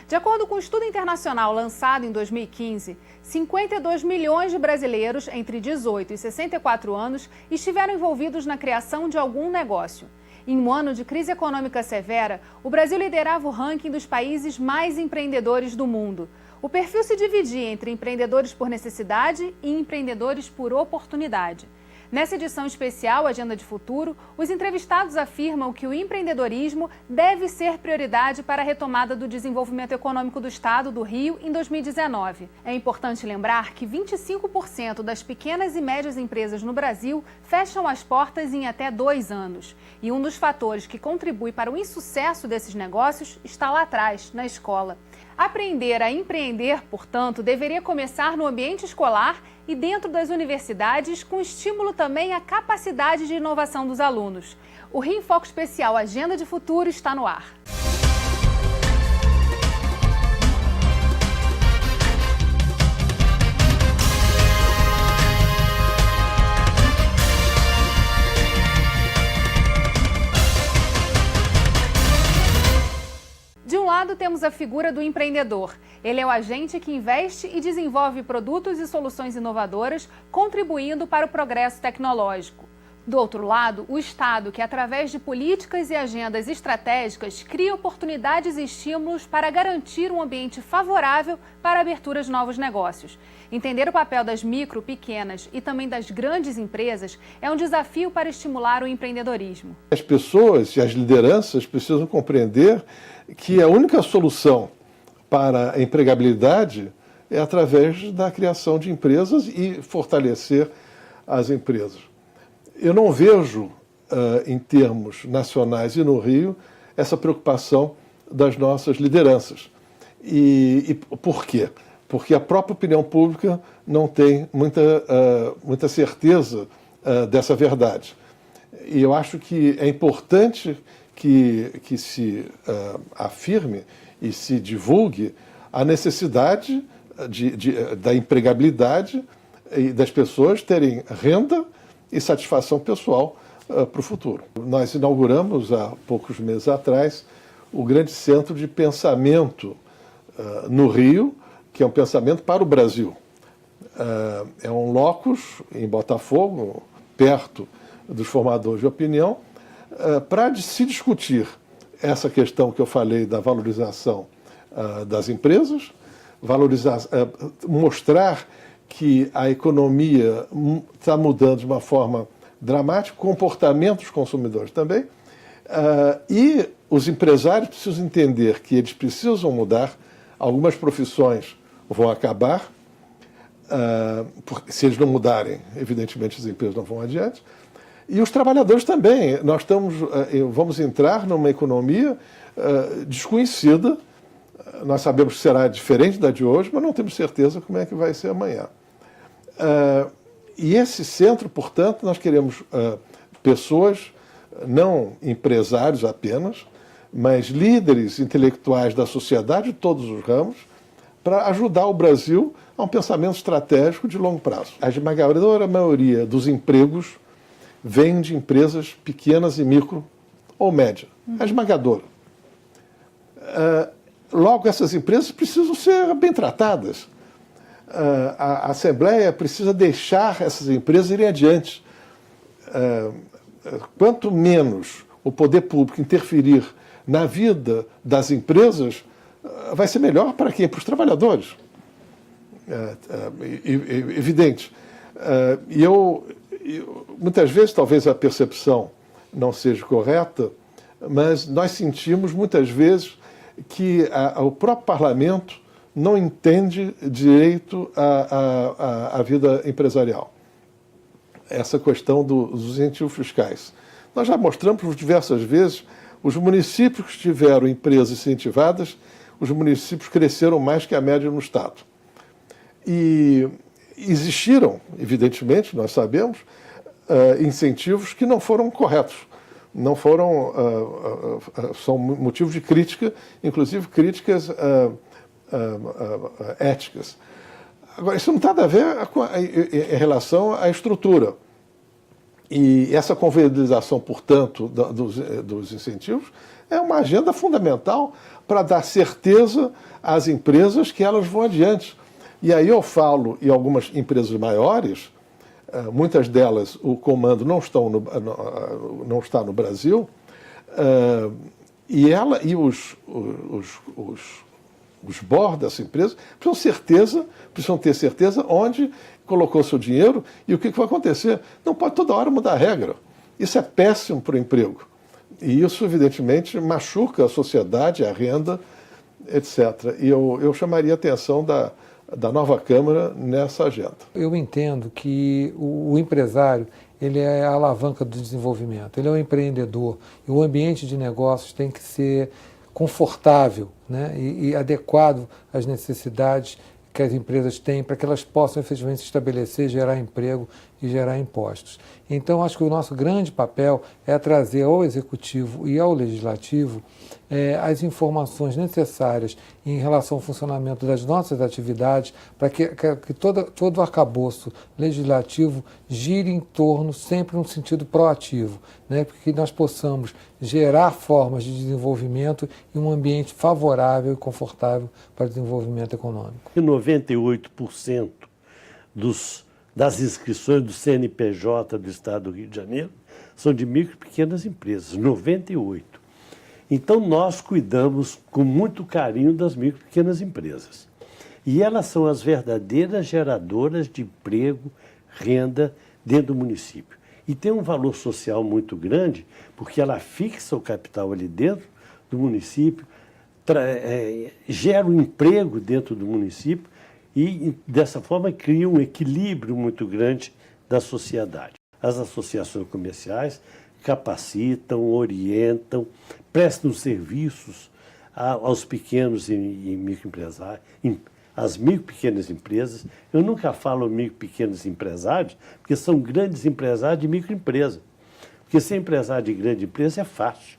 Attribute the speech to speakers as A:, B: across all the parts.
A: De acordo com um estudo internacional lançado em 2015, 52 milhões de brasileiros entre 18 e 64 anos estiveram envolvidos na criação de algum negócio. Em um ano de crise econômica severa, o Brasil liderava o ranking dos países mais empreendedores do mundo. O perfil se dividia entre empreendedores por necessidade e empreendedores por oportunidade. Nessa edição especial Agenda de Futuro, os entrevistados afirmam que o empreendedorismo deve ser prioridade para a retomada do desenvolvimento econômico do Estado do Rio em 2019. É importante lembrar que 25% das pequenas e médias empresas no Brasil fecham as portas em até 2 anos. E um dos fatores que contribui para o insucesso desses negócios está lá atrás, na escola. Aprender a empreender, portanto, deveria começar no ambiente escolar e dentro das universidades, com estímulo também à capacidade de inovação dos alunos. O Rio em Foco Especial Agenda de Futuro está no ar. De um lado, temos a figura do empreendedor. Ele é o agente que investe e desenvolve produtos e soluções inovadoras, contribuindo para o progresso tecnológico. Do outro lado, o Estado, que através de políticas e agendas estratégicas, cria oportunidades e estímulos para garantir um ambiente favorável para a abertura de novos negócios. Entender o papel das micro, pequenas e também das grandes empresas é um desafio para estimular o empreendedorismo.
B: As pessoas e as lideranças precisam compreender que a única solução para a empregabilidade é através da criação de empresas e fortalecer as empresas. Eu não vejo, em termos nacionais e no Rio, essa preocupação das nossas lideranças. E por quê? Porque a própria opinião pública não tem muita certeza dessa verdade. E eu acho que é importante que se afirme e se divulgue a necessidade da empregabilidade e das pessoas terem renda e satisfação pessoal para o futuro. Nós inauguramos há poucos meses atrás o grande centro de pensamento no Rio, que é um pensamento para o Brasil. É um locus em Botafogo, perto dos formadores de opinião, para se discutir essa questão que eu falei da valorização das empresas, mostrar que a economia está mudando de uma forma dramática, comportamento dos consumidores também, e os empresários precisam entender que eles precisam mudar, algumas profissões vão acabar, se eles não mudarem, evidentemente as empresas não vão adiante, e os trabalhadores também. Nós vamos entrar numa economia desconhecida. Nós sabemos que será diferente da de hoje, mas não temos certeza como é que vai ser amanhã. E esse centro, portanto, nós queremos pessoas, não empresários apenas, mas líderes intelectuais da sociedade de todos os ramos, para ajudar o Brasil a um pensamento estratégico de longo prazo. A esmagadora maioria dos empregos vem de empresas pequenas e micro ou média. A esmagadora. Logo, essas empresas precisam ser bem tratadas. A Assembleia precisa deixar essas empresas irem adiante. Quanto menos o poder público interferir na vida das empresas, vai ser melhor para quem? Para os trabalhadores. Evidente. Muitas vezes, talvez a percepção não seja correta, mas nós sentimos muitas vezes que o próprio parlamento não entende direito à vida empresarial. Essa questão dos incentivos fiscais. Nós já mostramos por diversas vezes, os municípios que tiveram empresas incentivadas, os municípios cresceram mais que a média no Estado. E existiram, evidentemente, nós sabemos, incentivos que não foram corretos, não foram, são motivos de crítica, inclusive críticas éticas. Agora, isso não tem nada a ver em relação à estrutura. E essa convenialização, portanto, dos incentivos é uma agenda fundamental para dar certeza às empresas que elas vão adiante. E aí eu falo, em algumas empresas maiores, muitas delas o comando não está no Brasil, e os boards dessa empresa precisam ter certeza onde colocou seu dinheiro e o que vai acontecer. Não pode toda hora mudar a regra. Isso é péssimo para o emprego. E isso, evidentemente, machuca a sociedade, a renda, etc. E eu chamaria a atenção da nova Câmara nessa agenda.
C: Eu entendo que o empresário ele é a alavanca do desenvolvimento, ele é um empreendedor e o ambiente de negócios tem que ser confortável, né, e adequado às necessidades que as empresas têm para que elas possam efetivamente se estabelecer, gerar emprego e gerar impostos. Então, acho que o nosso grande papel é trazer ao Executivo e ao Legislativo as informações necessárias em relação ao funcionamento das nossas atividades para que todo o arcabouço legislativo gire em torno sempre num sentido proativo, né, para que nós possamos gerar formas de desenvolvimento e um ambiente favorável e confortável para o desenvolvimento econômico.
D: 98% das inscrições do CNPJ do Estado do Rio de Janeiro são de micro e pequenas empresas, 98%. Então, nós cuidamos com muito carinho das micro e pequenas empresas. E elas são as verdadeiras geradoras de emprego, renda dentro do município. E tem um valor social muito grande, porque ela fixa o capital ali dentro do município, gera um emprego dentro do município e, dessa forma, cria um equilíbrio muito grande da sociedade. As associações comerciais capacitam, orientam, prestam serviços aos pequenos e microempresários, às micro e pequenas empresas. Eu nunca falo micro e pequenos empresários, porque são grandes empresários de microempresa. Porque ser empresário de grande empresa é fácil,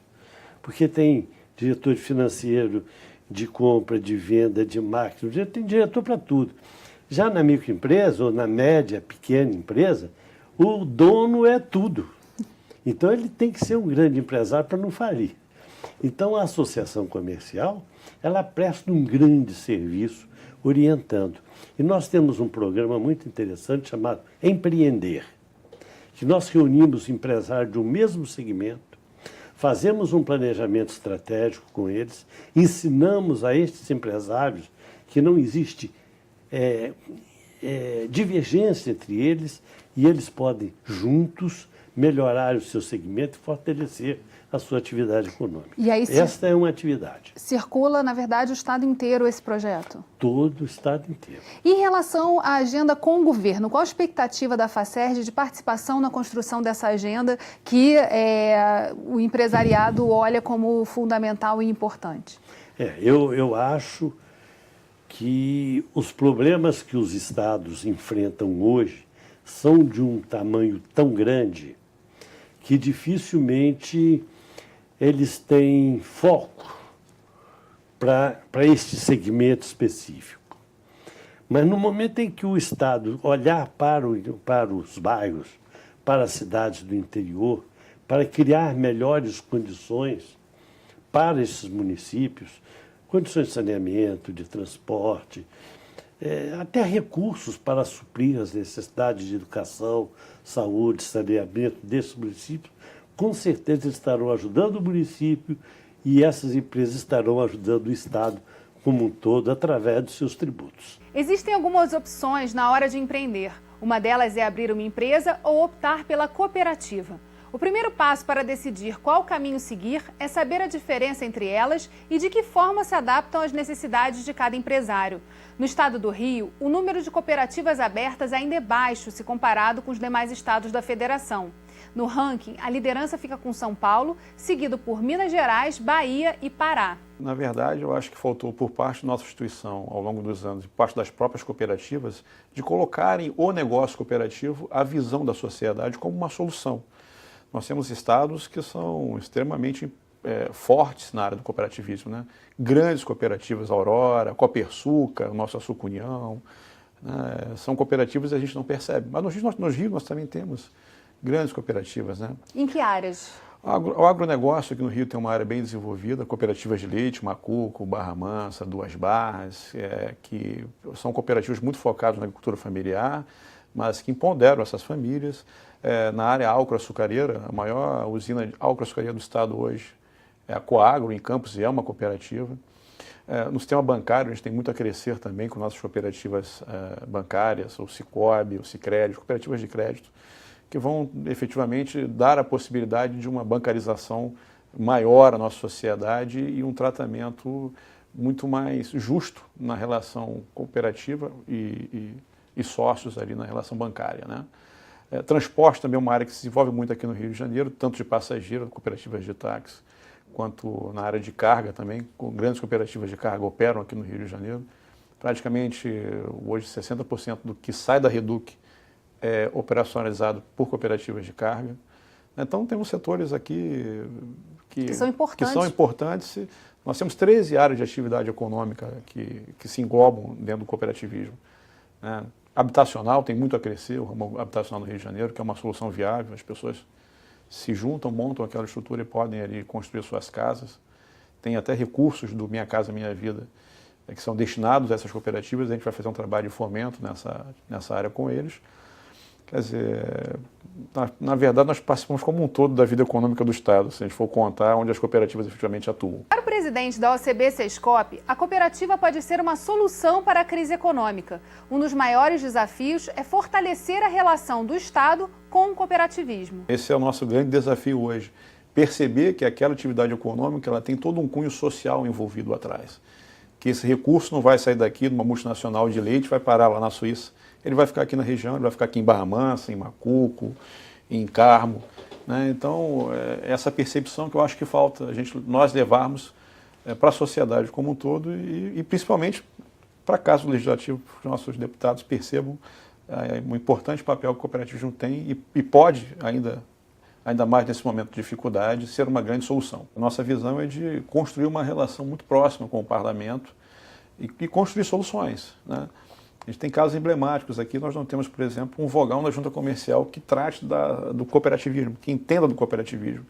D: porque tem diretor financeiro, de compra, de venda, de marketing, tem diretor para tudo. Já na microempresa, ou na média, pequena empresa, o dono é tudo. Então, ele tem que ser um grande empresário para não falir. Então, a associação comercial, ela presta um grande serviço orientando. E nós temos um programa muito interessante chamado Empreender, que nós reunimos empresários do mesmo segmento, fazemos um planejamento estratégico com eles, ensinamos a estes empresários que não existe divergência entre eles e eles podem, juntos, melhorar o seu segmento e fortalecer a sua atividade econômica.
A: E aí,
D: esta é uma atividade.
A: Circula, na verdade, o Estado inteiro esse projeto?
D: Todo o Estado inteiro.
A: E em relação à agenda com o governo, qual a expectativa da Facerd de participação na construção dessa agenda que o empresariado olha como fundamental e importante?
D: Eu acho que os problemas que os estados enfrentam hoje são de um tamanho tão grande que dificilmente eles têm foco para este segmento específico. Mas no momento em que o Estado olhar para os bairros, para as cidades do interior, para criar melhores condições para esses municípios, condições de saneamento, de transporte, até recursos para suprir as necessidades de educação, saúde, saneamento desses municípios, com certeza eles estarão ajudando o município e essas empresas estarão ajudando o Estado como um todo através dos seus tributos.
A: Existem algumas opções na hora de empreender. Uma delas é abrir uma empresa ou optar pela cooperativa. O primeiro passo para decidir qual caminho seguir é saber a diferença entre elas e de que forma se adaptam às necessidades de cada empresário. No estado do Rio, o número de cooperativas abertas ainda é baixo se comparado com os demais estados da federação. No ranking, a liderança fica com São Paulo, seguido por Minas Gerais, Bahia e Pará.
E: Na verdade, eu acho que faltou por parte da nossa instituição, ao longo dos anos, por parte das próprias cooperativas, de colocarem o negócio cooperativo, a visão da sociedade como uma solução. Nós temos estados que são extremamente fortes na área do cooperativismo, né? Grandes cooperativas, Aurora, Copersuca, o nosso Açúcar União, né? São cooperativas que a gente não percebe. Mas no Rio nós também temos grandes cooperativas, né?
A: Em que áreas?
E: O agronegócio aqui no Rio tem uma área bem desenvolvida, cooperativas de leite, Macuco, Barra Mansa, Duas Barras, que são cooperativas muito focadas na agricultura familiar, mas que empoderam essas famílias. Na área agroaçucareira, a maior usina agroaçucareira do estado hoje é a Coagro, em Campos, e é uma cooperativa. No sistema bancário, a gente tem muito a crescer também com nossas cooperativas bancárias, o Sicob, o Sicredi, cooperativas de crédito, que vão efetivamente dar a possibilidade de uma bancarização maior à nossa sociedade e um tratamento muito mais justo na relação cooperativa e sócios ali na relação bancária, né? Transporte também é uma área que se desenvolve muito aqui no Rio de Janeiro, tanto de passageiro, cooperativas de táxi, quanto na área de carga também, com grandes cooperativas de carga operam aqui no Rio de Janeiro. Praticamente hoje 60% do que sai da Reduc é operacionalizado por cooperativas de carga. Então temos setores aqui que são importantes. Nós temos 13 áreas de atividade econômica que se englobam dentro do cooperativismo, né? Habitacional tem muito a crescer, o ramo habitacional no Rio de Janeiro, que é uma solução viável, as pessoas se juntam, montam aquela estrutura e podem ali construir suas casas. Tem até recursos do Minha Casa Minha Vida que são destinados a essas cooperativas, a gente vai fazer um trabalho de fomento nessa área com eles. Quer dizer, na verdade, nós participamos como um todo da vida econômica do Estado, se a gente for contar onde as cooperativas efetivamente atuam.
A: Para o presidente da OCB Sescop, a cooperativa pode ser uma solução para a crise econômica. Um dos maiores desafios é fortalecer a relação do Estado com o cooperativismo.
E: Esse é o nosso grande desafio hoje. Perceber que aquela atividade econômica ela tem todo um cunho social envolvido atrás. Que esse recurso não vai sair daqui de uma multinacional de leite, vai parar lá na Suíça. Ele vai ficar aqui na região, ele vai ficar aqui em Barra Mansa, em Macuco, em Carmo, né? Então, essa percepção que eu acho que falta nós levarmos para a sociedade como um todo e principalmente para a Casa Legislativa, que os nossos deputados percebam um importante papel que o cooperativismo tem e pode, ainda mais nesse momento de dificuldade, ser uma grande solução. A nossa visão é de construir uma relação muito próxima com o parlamento e construir soluções, né? A gente tem casos emblemáticos aqui, nós não temos, por exemplo, um vogal na junta comercial que trate do cooperativismo, que entenda do cooperativismo,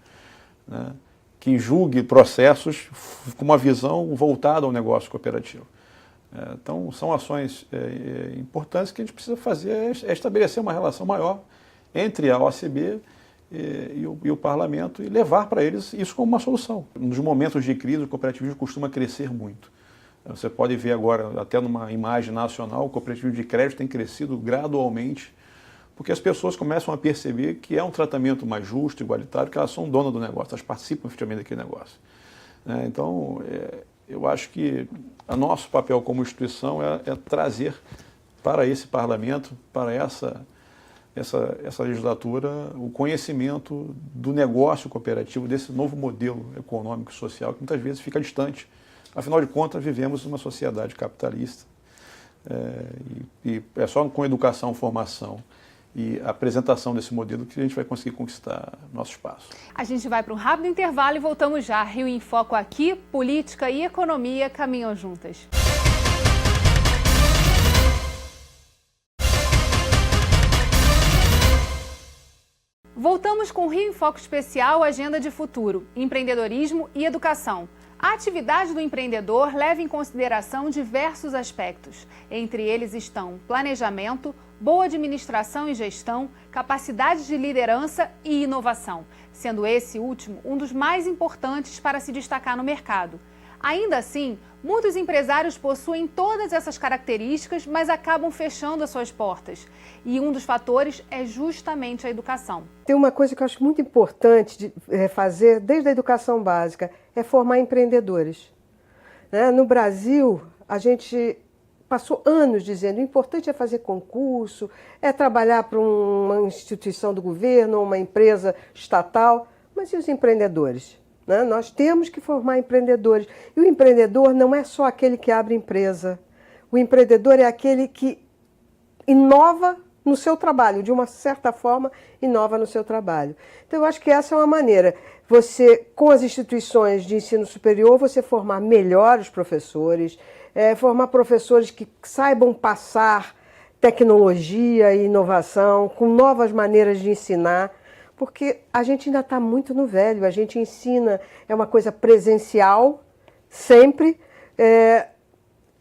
E: né? Que julgue processos com uma visão voltada ao negócio cooperativo. Então, são ações importantes que a gente precisa fazer, é estabelecer uma relação maior entre a OCB e o parlamento e levar para eles isso como uma solução. Nos momentos de crise, o cooperativismo costuma crescer muito. Você pode ver agora, até numa imagem nacional, o cooperativismo de crédito tem crescido gradualmente, porque as pessoas começam a perceber que é um tratamento mais justo, igualitário, que elas são donas do negócio, elas participam efetivamente daquele negócio. Então, eu acho que o nosso papel como instituição é trazer para esse parlamento, para essa legislatura, o conhecimento do negócio cooperativo, desse novo modelo econômico e social, que muitas vezes fica distante. Afinal de contas, vivemos numa sociedade capitalista e é só com educação, formação e apresentação desse modelo que a gente vai conseguir conquistar nosso espaço.
A: A gente vai para um rápido intervalo e voltamos já. Rio em Foco aqui, política e economia caminham juntas. Voltamos com o Rio em Foco Especial, Agenda de Futuro, Empreendedorismo e Educação. A atividade do empreendedor leva em consideração diversos aspectos. Entre eles estão planejamento, boa administração e gestão, capacidade de liderança e inovação, sendo esse último um dos mais importantes para se destacar no mercado. Ainda assim, muitos empresários possuem todas essas características, mas acabam fechando as suas portas. E um dos fatores é justamente a educação.
F: Tem uma coisa que eu acho muito importante de fazer desde a educação básica, é formar empreendedores. No Brasil, a gente passou anos dizendo que o importante é fazer concurso, é trabalhar para uma instituição do governo, uma empresa estatal, mas e os empreendedores? Nós temos que formar empreendedores. E o empreendedor não é só aquele que abre empresa. O empreendedor é aquele que inova no seu trabalho, de uma certa forma, inova no seu trabalho. Então, eu acho que essa é uma maneira. Você, com as instituições de ensino superior, você formar melhores professores, formar professores que saibam passar tecnologia e inovação, com novas maneiras de ensinar, porque a gente ainda está muito no velho, a gente ensina, é uma coisa presencial, sempre,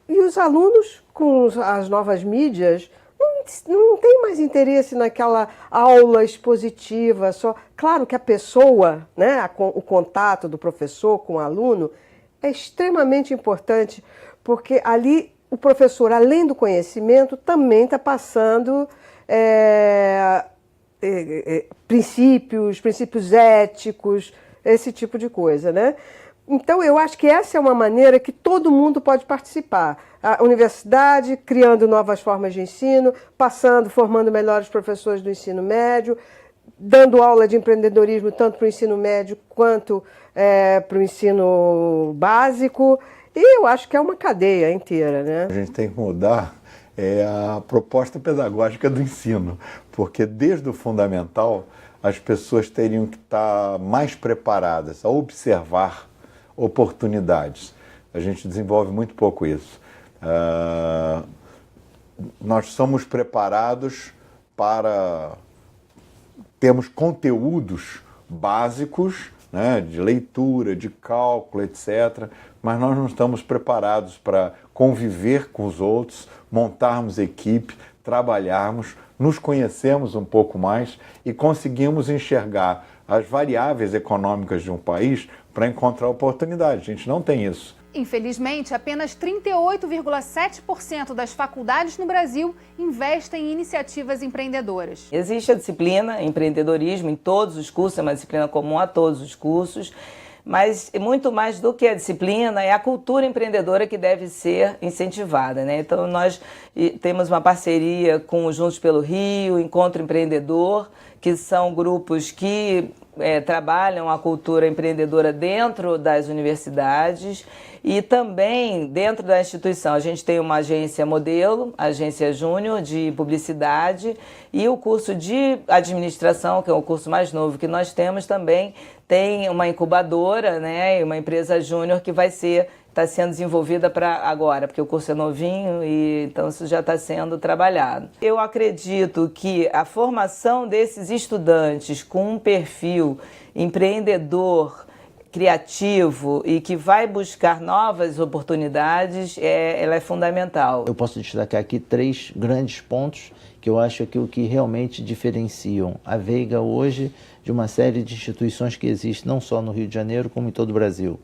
F: e os alunos, com as novas mídias, não tem mais interesse naquela aula expositiva só. Claro que a pessoa, né, o contato do professor com o aluno é extremamente importante, porque ali o professor, além do conhecimento, também está passando princípios éticos, esse tipo de coisa, né? Então, eu acho que essa é uma maneira que todo mundo pode participar. A universidade criando novas formas de ensino, formando melhores professores do ensino médio, dando aula de empreendedorismo tanto para o ensino médio quanto para o ensino básico. E eu acho que é uma cadeia inteira, né?
G: A gente tem que mudar a proposta pedagógica do ensino, porque desde o fundamental as pessoas teriam que estar mais preparadas a observar oportunidades. A gente desenvolve muito pouco isso. Nós somos preparados para termos conteúdos básicos, né, de leitura, de cálculo, etc., mas nós não estamos preparados para conviver com os outros, montarmos equipe, trabalharmos, nos conhecemos um pouco mais e conseguimos enxergar as variáveis econômicas de um país para encontrar oportunidades. A gente não tem isso.
A: Infelizmente, apenas 38,7% das faculdades no Brasil investem em iniciativas empreendedoras.
H: Existe a disciplina empreendedorismo em todos os cursos, é uma disciplina comum a todos os cursos, mas muito mais do que a disciplina é a cultura empreendedora que deve ser incentivada, né? Então nós temos uma parceria com o Juntos pelo Rio, Encontro Empreendedor, que são grupos que trabalham a cultura empreendedora dentro das universidades e também dentro da instituição. A gente tem uma agência modelo, agência júnior de publicidade, e o curso de administração, que é o curso mais novo que nós temos, também tem uma incubadora, né, e uma empresa júnior que está sendo desenvolvida para agora, porque o curso é novinho e então isso já está sendo trabalhado. Eu acredito que a formação desses estudantes com um perfil empreendedor, criativo e que vai buscar novas oportunidades, ela é fundamental.
I: Eu posso destacar aqui 3 grandes pontos que eu acho que o que realmente diferenciam a Veiga hoje de uma série de instituições que existem não só no Rio de Janeiro, como em todo o Brasil.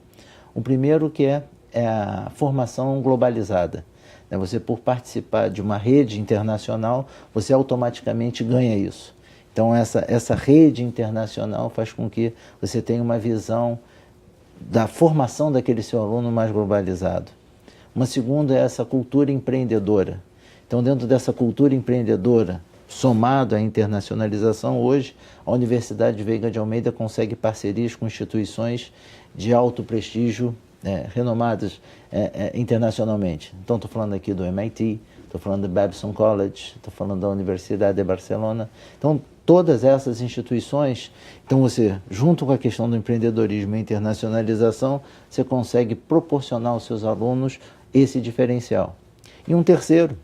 I: O primeiro que é a formação globalizada. Você, por participar de uma rede internacional, você automaticamente ganha isso. Então, essa rede internacional faz com que você tenha uma visão da formação daquele seu aluno mais globalizado. Uma segunda é essa cultura empreendedora. Então, dentro dessa cultura empreendedora, somado à internacionalização, hoje a Universidade de Veiga de Almeida consegue parcerias com instituições de alto prestígio, renomadas internacionalmente. Então, estou falando aqui do MIT, estou falando do Babson College, estou falando da Universidade de Barcelona. Então, todas essas instituições, então você, junto com a questão do empreendedorismo e internacionalização, você consegue proporcionar aos seus alunos esse diferencial. E um terceiro,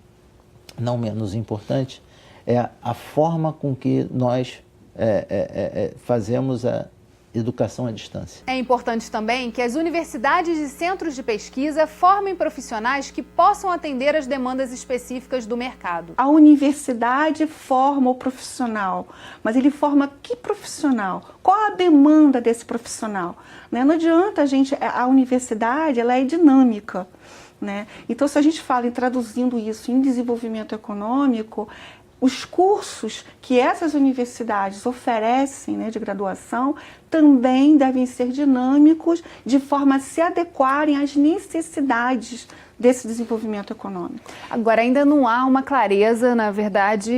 I: não menos importante, é a forma com que nós fazemos a educação à distância.
A: É importante também que as universidades e centros de pesquisa formem profissionais que possam atender às demandas específicas do mercado.
J: A universidade forma o profissional, mas ele forma que profissional? Qual a demanda desse profissional? Não adianta a universidade, ela é dinâmica, né? Então, se a gente fala em traduzindo isso em desenvolvimento econômico, os cursos que essas universidades oferecem, né, de graduação também devem ser dinâmicos de forma a se adequarem às necessidades desse desenvolvimento econômico.
A: Agora, ainda não há uma clareza, na verdade,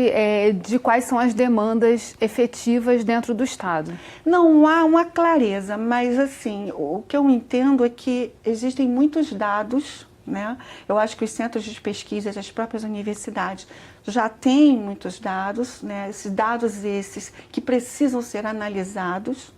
A: de quais são as demandas efetivas dentro do Estado.
J: Não há uma clareza, mas assim, o que eu entendo é que existem muitos dados, né? Eu acho que os centros de pesquisa, as próprias universidades já têm muitos dados, né? Esses dados que precisam ser analisados,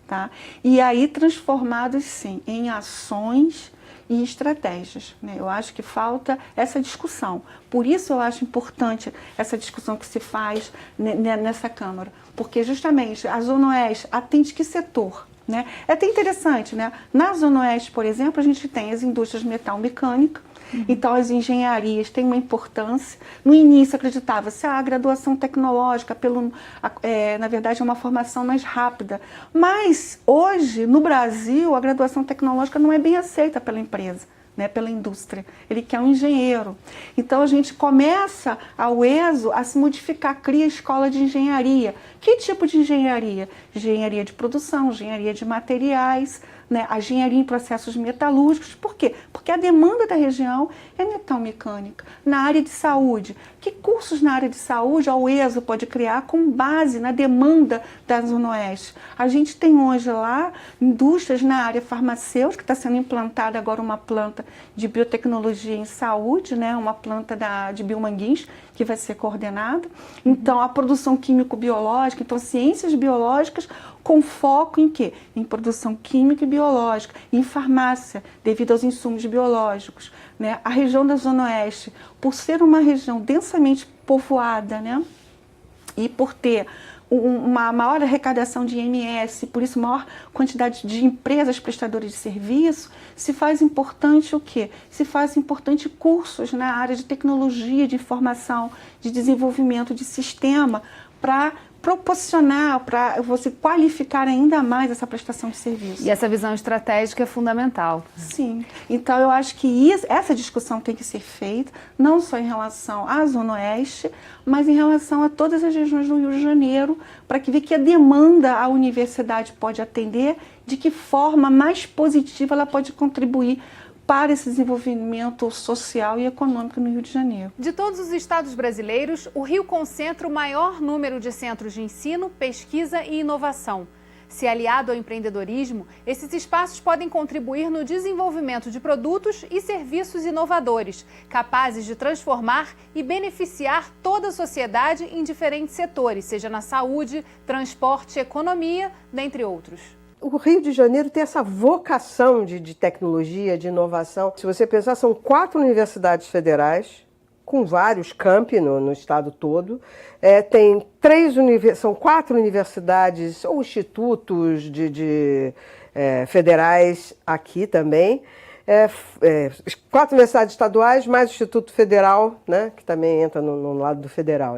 J: tá? E aí transformados, sim, em ações e estratégias, né? Eu acho que falta essa discussão. Por isso eu acho importante essa discussão que se faz nessa Câmara, porque justamente a Zona Oeste atende que setor? Né? É até interessante, né? Na Zona Oeste, por exemplo, a gente tem as indústrias metal-mecânica, então as engenharias têm uma importância. No início acreditava-se a graduação tecnológica, na verdade é uma formação mais rápida, mas hoje no Brasil a graduação tecnológica não é bem aceita pela empresa, né, pela indústria. Ele quer um engenheiro. Então a gente começa a UESO a se modificar, cria escola de engenharia. Que tipo de engenharia? Engenharia de produção, engenharia de materiais, né, a engenharia em processos metalúrgicos. Por quê? Porque a demanda da região é metal-mecânica. Na área de saúde, que cursos na área de saúde a UESO pode criar com base na demanda da Zona Oeste? A gente tem hoje lá indústrias na área farmacêutica, está sendo implantada agora uma planta de biotecnologia em saúde, né, uma planta de Biomanguins, que vai ser coordenada. Então, a produção químico-biológica, então ciências biológicas com foco em quê? Em produção química e biológica, em farmácia, devido aos insumos biológicos, né? A região da Zona Oeste, por ser uma região densamente povoada, né? E por ter uma maior arrecadação de IMS, por isso maior quantidade de empresas prestadoras de serviço, se faz importante o quê? Se faz importante cursos na área de tecnologia, de informação, de desenvolvimento de sistema, para proporcionar, para você qualificar ainda mais essa prestação de serviço.
A: E essa visão estratégica é fundamental.
J: Sim. Então, eu acho que essa discussão tem que ser feita, não só em relação à Zona Oeste, mas em relação a todas as regiões do Rio de Janeiro, para que veja que a demanda a universidade pode atender, de que forma mais positiva ela pode contribuir para esse desenvolvimento social e econômico no Rio de Janeiro.
A: De todos os estados brasileiros, o Rio concentra o maior número de centros de ensino, pesquisa e inovação. Se aliado ao empreendedorismo, esses espaços podem contribuir no desenvolvimento de produtos e serviços inovadores, capazes de transformar e beneficiar toda a sociedade em diferentes setores, seja na saúde, transporte, economia, dentre outros.
F: O Rio de Janeiro tem essa vocação de tecnologia, de inovação. Se você pensar, são 4 universidades federais, com vários campi no estado todo. São 4 universidades ou institutos federais aqui também. 4 universidades estaduais, mais o Instituto Federal, né, que também entra no lado do federal.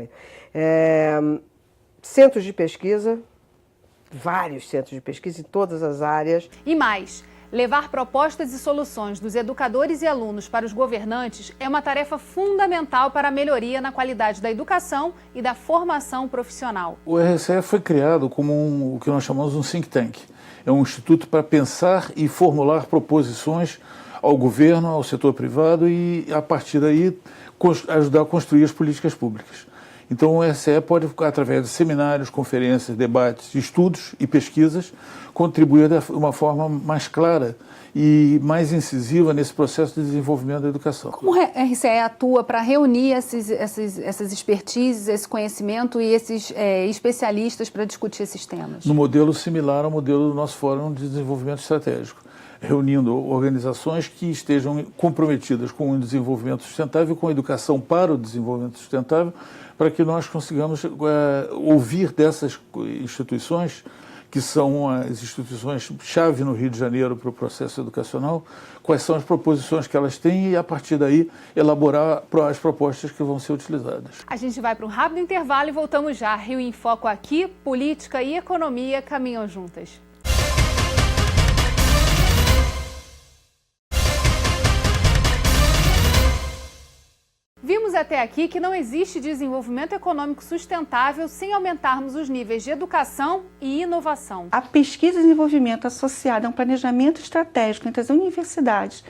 F: Centros de pesquisa, vários centros de pesquisa em todas as áreas.
A: E mais, levar propostas e soluções dos educadores e alunos para os governantes é uma tarefa fundamental para a melhoria na qualidade da educação e da formação profissional.
K: O RCE foi criado como o que nós chamamos de um think tank. É um instituto para pensar e formular proposições ao governo, ao setor privado e, a partir daí, ajudar a construir as políticas públicas. Então, o RCE pode, através de seminários, conferências, debates, estudos e pesquisas, contribuir de uma forma mais clara e mais incisiva nesse processo de desenvolvimento da educação.
A: Como o RCE atua para reunir essas expertises, esse conhecimento e esses especialistas para discutir esses temas?
K: No modelo similar ao modelo do nosso Fórum de Desenvolvimento Estratégico, reunindo organizações que estejam comprometidas com o desenvolvimento sustentável, com a educação para o desenvolvimento sustentável, para que nós consigamos ouvir dessas instituições, que são as instituições-chave no Rio de Janeiro para o processo educacional, quais são as proposições que elas têm e, a partir daí, elaborar as propostas que vão ser utilizadas.
A: A gente vai para um rápido intervalo e voltamos já. Rio em Foco aqui, política e economia caminham juntas. Vimos até aqui que não existe desenvolvimento econômico sustentável sem aumentarmos os níveis de educação e inovação.
J: A pesquisa e desenvolvimento associada a um planejamento estratégico entre as universidades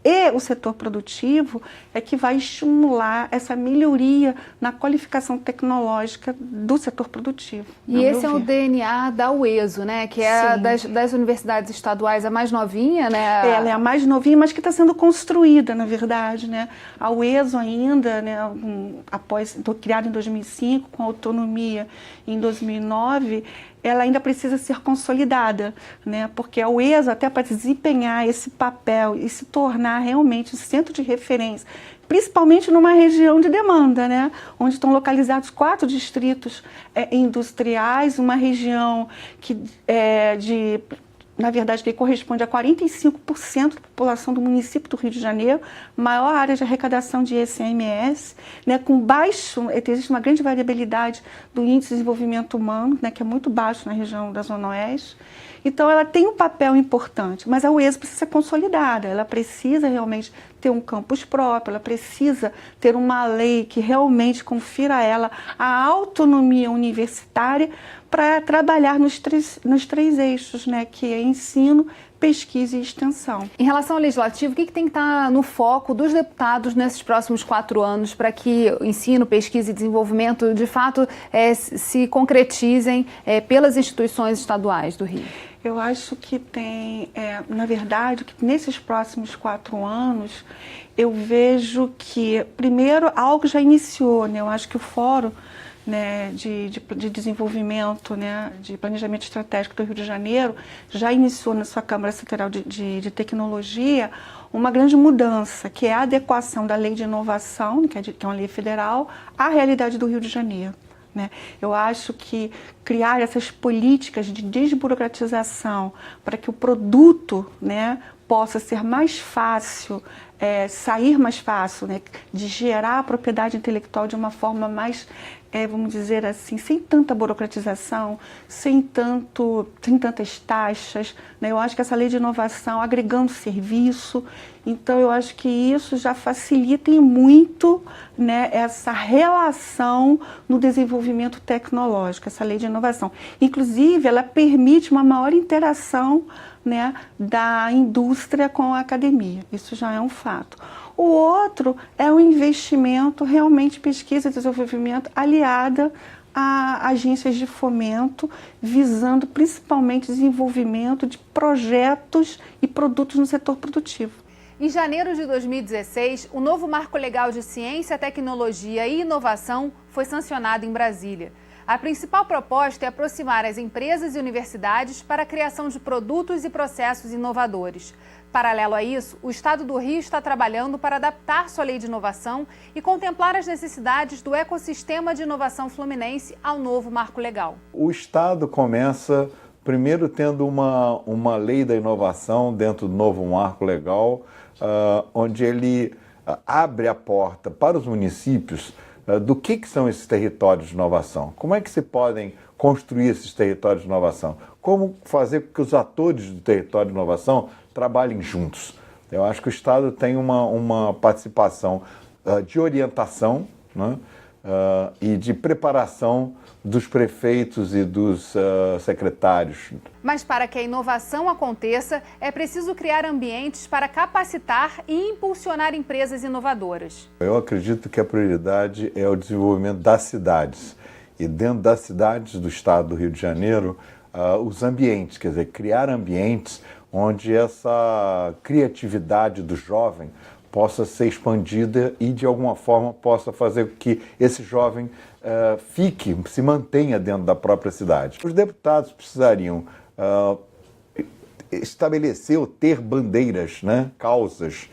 J: e o setor produtivo é que vai estimular essa melhoria na qualificação tecnológica do setor produtivo.
A: E esse é o DNA da UESO, né? Que é das universidades estaduais a mais novinha, né?
J: Ela é a mais novinha, mas que está sendo construída, na verdade, né? A UESO ainda, né, criada em 2005, com autonomia em 2009, ela ainda precisa ser consolidada, né? Porque a UESA, até para desempenhar esse papel e se tornar realmente o centro de referência, principalmente numa região de demanda, né? Onde estão localizados 4 distritos industriais, uma região que na verdade, que corresponde a 45% da população do município do Rio de Janeiro, maior área de arrecadação de ICMS, né, com baixo, existe uma grande variabilidade do índice de desenvolvimento humano, né, que é muito baixo na região da Zona Oeste. Então, ela tem um papel importante, mas a UESA precisa ser consolidada, ela precisa realmente ter um campus próprio, ela precisa ter uma lei que realmente confira a ela a autonomia universitária para trabalhar nos três eixos, né, que é ensino, pesquisa e extensão.
A: Em relação ao legislativo, o que tem que estar no foco dos deputados nesses próximos 4 anos para que o ensino, pesquisa e desenvolvimento, de fato, se concretizem pelas instituições estaduais do Rio?
J: Eu acho que tem, na verdade, que nesses próximos 4 anos, eu vejo que, primeiro, algo já iniciou, né? Eu acho que o Fórum, né, de Desenvolvimento, né, de Planejamento Estratégico do Rio de Janeiro já iniciou na sua Câmara Setorial de Tecnologia uma grande mudança, que é a adequação da Lei de Inovação, que é uma lei federal, à realidade do Rio de Janeiro, né? Eu acho que criar essas políticas de desburocratização para que o produto, né, possa ser mais fácil, sair mais fácil, né, de gerar a propriedade intelectual de uma forma mais, vamos dizer assim, sem tanta burocratização, sem tantas taxas, né? Eu acho que essa lei de inovação, agregando serviço, então eu acho que isso já facilita muito, né, essa relação no desenvolvimento tecnológico, essa lei de inovação. Inclusive, ela permite uma maior interação, né, da indústria com a academia, isso já é um fato. O outro é o investimento realmente em pesquisa e desenvolvimento aliada a agências de fomento, visando principalmente desenvolvimento de projetos e produtos no setor produtivo.
A: Em janeiro de 2016, o novo Marco Legal de Ciência, Tecnologia e Inovação foi sancionado em Brasília. A principal proposta é aproximar as empresas e universidades para a criação de produtos e processos inovadores. Paralelo a isso, o Estado do Rio está trabalhando para adaptar sua lei de inovação e contemplar as necessidades do ecossistema de inovação fluminense ao novo marco legal.
G: O Estado começa primeiro tendo uma lei da inovação dentro do novo marco legal, onde ele abre a porta para os municípios do que são esses territórios de inovação, como é que se podem construir esses territórios de inovação, como fazer com que os atores do território de inovação trabalhem juntos. Eu acho que o Estado tem uma participação de orientação, né, e de preparação dos prefeitos e dos secretários.
A: Mas para que a inovação aconteça, é preciso criar ambientes para capacitar e impulsionar empresas inovadoras.
G: Eu acredito que a prioridade é o desenvolvimento das cidades. E dentro das cidades do estado do Rio de Janeiro, os ambientes, quer dizer, criar ambientes onde essa criatividade do jovem possa ser expandida e, de alguma forma, possa fazer com que esse jovem se mantenha dentro da própria cidade. Os deputados precisariam estabelecer ou ter bandeiras, né, causas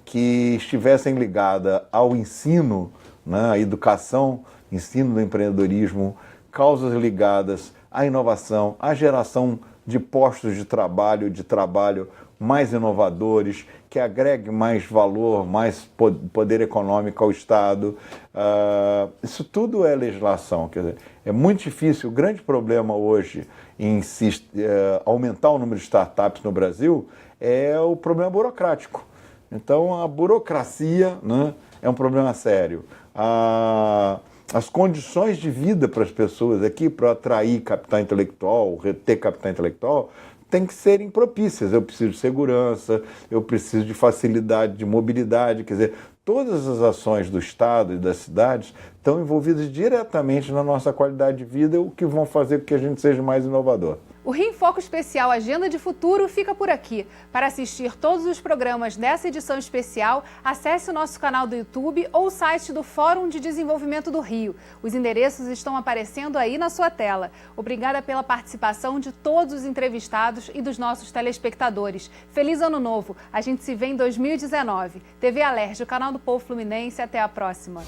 G: que estivessem ligadas ao ensino, né, à educação, ensino do empreendedorismo, causas ligadas à inovação, à geração de postos de trabalho mais inovadores, que agregue mais valor, mais poder econômico ao Estado. Isso tudo é legislação. Quer dizer, é muito difícil. O grande problema hoje em aumentar o número de startups no Brasil é o problema burocrático. Então, a burocracia, né, é um problema sério. As condições de vida para as pessoas aqui, para atrair capital intelectual, reter capital intelectual, tem que serem propícias. Eu preciso de segurança, eu preciso de facilidade de mobilidade, quer dizer, todas as ações do Estado e das cidades estão envolvidos diretamente na nossa qualidade de vida, o que vão fazer com que a gente seja mais inovador.
A: O Rio em Foco Especial Agenda de Futuro fica por aqui. Para assistir todos os programas dessa edição especial, acesse o nosso canal do YouTube ou o site do Fórum de Desenvolvimento do Rio. Os endereços estão aparecendo aí na sua tela. Obrigada pela participação de todos os entrevistados e dos nossos telespectadores. Feliz Ano Novo! A gente se vê em 2019. TV Alerj, o canal do Povo Fluminense. Até a próxima.